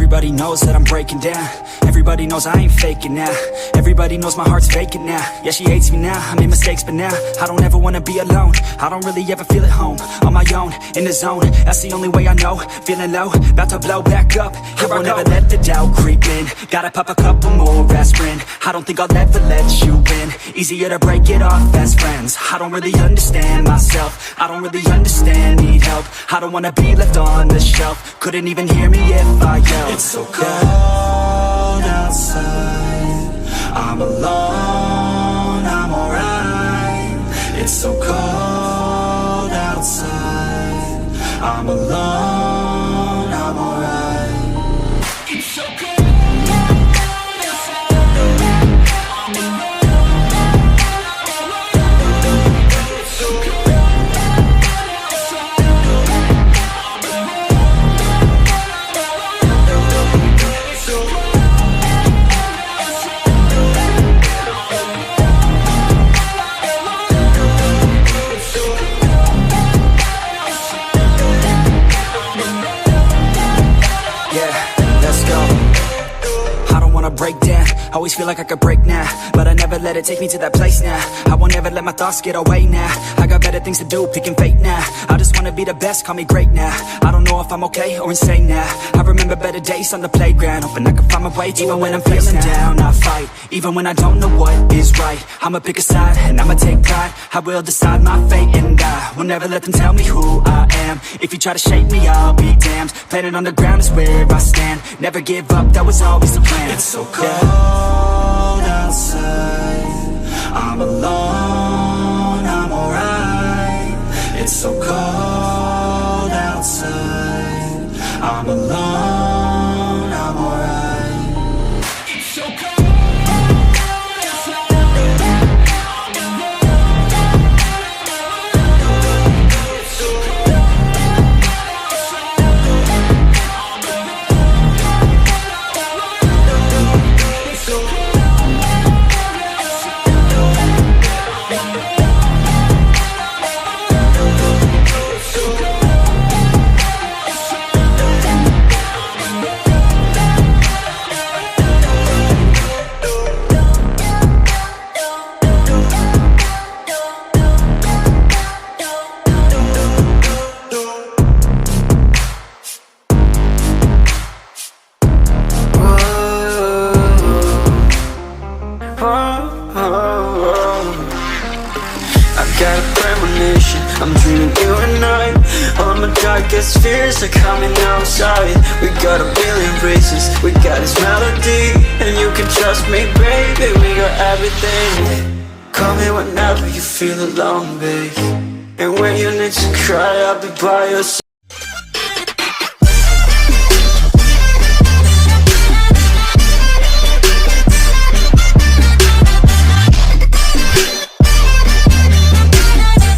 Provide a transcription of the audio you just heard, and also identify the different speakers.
Speaker 1: Everybody knows that I'm breaking down. Everybody knows I ain't faking now. Everybody knows my heart's vacant now. Yeah, she hates me now, I made mistakes but now I don't ever wanna be alone. I don't really ever feel at home. On my own, in the zone, that's the only way I know. Feeling low, about to blow back up. Here I won't ever let the doubt creep in. Gotta pop a couple more aspirin. I don't think I'll ever let you in. Easier to break it off best friends. I don't really understand myself. I don't really understand, need help. I don't wanna be left on the shelf. Couldn't even hear me if I yelled. It's so cold outside, I'm alone, I'm alright. It's so cold outside, I'm alone, I'm alright. It's so cold. Break down, always feel like I could break now, but I never let it take me to that place now. I won't ever let my thoughts get away now. I got better things to do, picking fate now. I just wanna be the best, call me great now. I don't know if I'm okay or insane now. I remember better days on the playground, hoping I can find my way. Even when I'm feeling down, I fight. Even when I don't know what is right, I'ma pick a side and I'ma take pride. I will decide my fate and I will never let them tell me who I am. If you try to shake me, I'll be damned. Planet on the ground is where I stand. Never give up, that was always the plan. It's so cold outside, I'm alone, I'm alright. It's so cold outside, I'm alone, I'm alright. It's so cold. I'm dreaming you and I. All my darkest fears are coming outside. We got a billion races, we got this melody. And you can trust me, baby, we got everything. Call me whenever you feel alone, babe. And when you need to cry, I'll be by your side.